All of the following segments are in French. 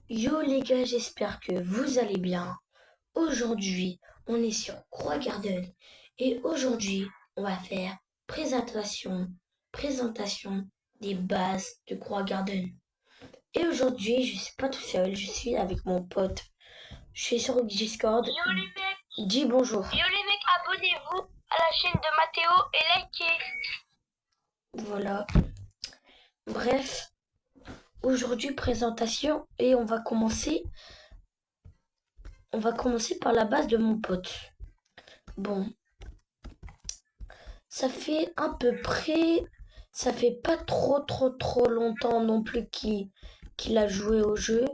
Yo les gars, j'espère que vous allez bien. Aujourd'hui, on est sur Croix Garden et aujourd'hui, on va faire présentation des bases de Croix Garden. Et aujourd'hui, je suis pas tout seul, je suis avec mon pote. Je suis sur Discord. Yo les mecs, Dis bonjour. abonnez-vous à la chaîne de Mathéo et likez. Voilà. Bref, aujourd'hui présentation et on va commencer par la base de mon pote. Bon, ça fait pas trop longtemps non plus qu'il a joué au jeu.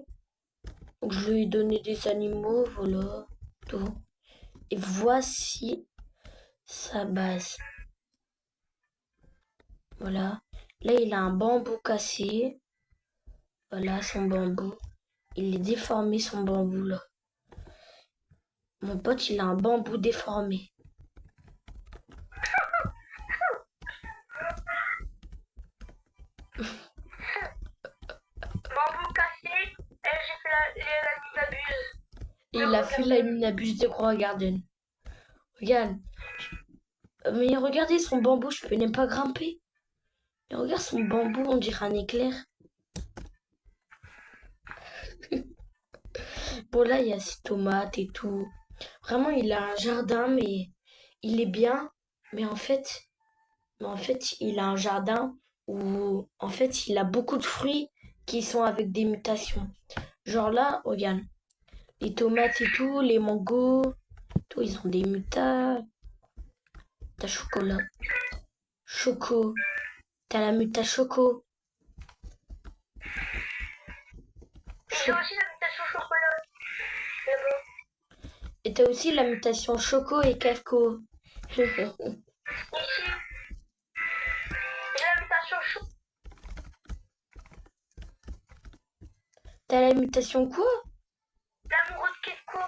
Donc je lui ai donné des animaux, voilà, tout. Et voici sa base. Voilà. Là, il a un bambou cassé. Voilà son bambou. Il est déformé, son bambou, là. Mon pote, il a un bambou déformé. Bambou cassé, et j'ai fait la abuse. Il a fait la minabuse de Croix Garden. Regarde. Mais regardez son bambou, je peux même pas grimper. Et regarde son bambou, on dirait un éclair. Bon, là, il y a ses tomates et tout. Vraiment, il a un jardin, mais il est bien. Mais en fait, il a un jardin où, en fait, il a beaucoup de fruits qui sont avec des mutations. Genre là, regarde, les tomates et tout, les mangos, tout, ils ont des mutas. T'as chocolat. Choco. T'as la muta choco. Et j'ai aussi la mutation chocolat. Là-bas. Et t'as aussi la mutation choco et cafco. Ici. Et la mutation chocolat. T'as la mutation quoi? L'amoureux de Kefko.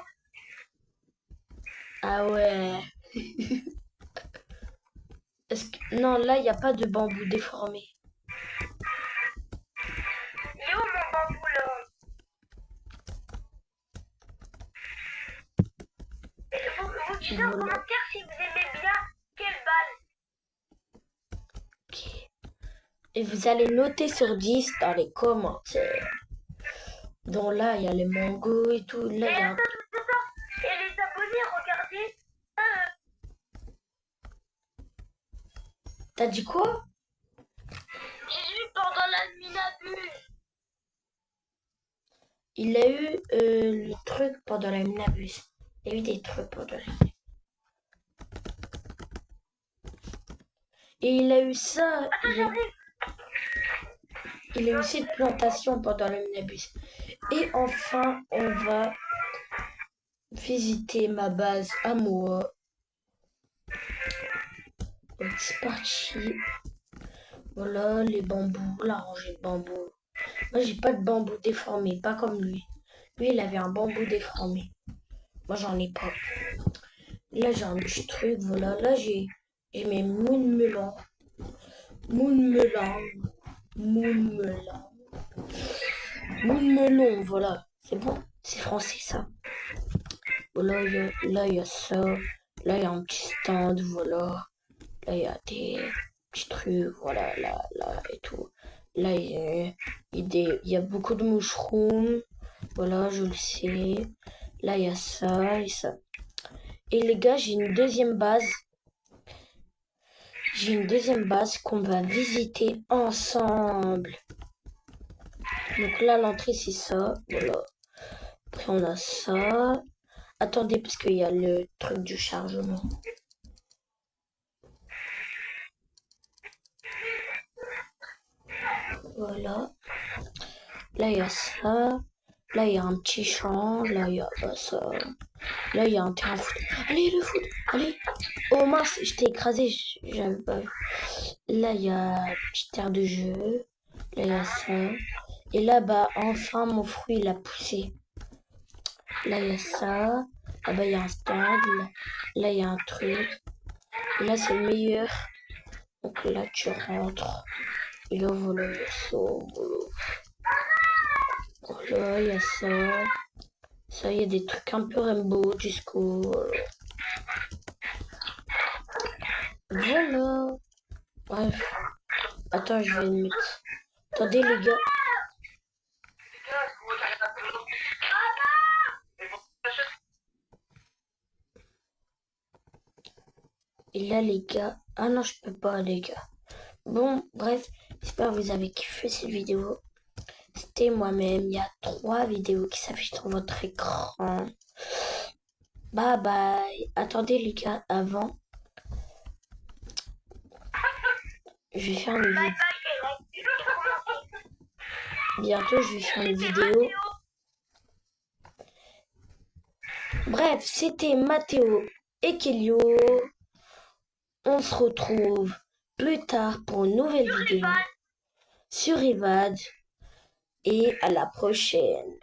Ah ouais. Non, là, il n'y a pas de bambou déformé. Il est où mon bambou là? Et vous dites en Voilà. commentaire si vous aimez bien quelle base. Ok. Et vous allez noter sur 10 dans les commentaires. Donc là, il y a les mangos et tout. Là, il y a... Et les abonnés, regardez. T'as dit quoi? J'ai vu pendant la minabuse. Il a eu le truc pendant la minabuse. Il y a eu des trucs pendant la minabuse. Et il a eu ça. Il a eu cette plantation pendant la minabuse. Et enfin, on va visiter ma base à moi. Donc c'est parti. Voilà les bambous, la rangée de bambous. Moi j'ai pas de bambou déformé, pas comme lui. Lui il avait un bambou déformé. Moi j'en ai pas. Là j'ai un petit truc, voilà. Là j'ai mes moon melons. Moon melon, voilà. C'est bon, c'est français ça. Voilà, là il y a ça. Là il y a un petit stand, voilà. Là il y a des petits trucs, voilà, là et tout. Là il y a beaucoup de mushrooms. Voilà, je le sais. Là il y a ça et ça. Et les gars, j'ai une deuxième base. J'ai une deuxième base qu'on va visiter ensemble. Donc là, l'entrée, c'est ça. Voilà. Après, on a ça. Attendez, parce qu'il y a le truc du chargement. Voilà. Là, il y a ça. Là, il y a un petit champ. Là, il y a ça. Là, il y a un terrain de foot. Allez, le foot. Allez. Oh mince, je t'ai écrasé. J'avais pas vu. Là, il y a une petite terre de jeu. Là, il y a ça. Et là, bah, enfin, mon fruit, il a poussé. Là, il y a ça. Là-bas, il y a un stand. Là, il y a un truc. Et là, c'est le meilleur. Donc là, tu rentres. Et là, voilà, il y a ça. Voilà. là, il y a ça. Ça, il y a des trucs un peu Rainbow jusqu'au... Voilà. Bref. Attends, je vais le mettre. Attendez, les gars. Et là, les gars. Ah non, je peux pas, les gars. Bon, bref. J'espère que vous avez kiffé cette vidéo. C'était moi-même. Il y a 3 vidéos qui s'affichent sur votre écran. Bye bye. Attendez, les gars, avant. Je vais faire une vidéo. Bientôt, je vais faire une vidéo. Bref, c'était Mathéo et Kelio. On se retrouve plus tard pour une nouvelle vidéo sur Evad. Et à la prochaine.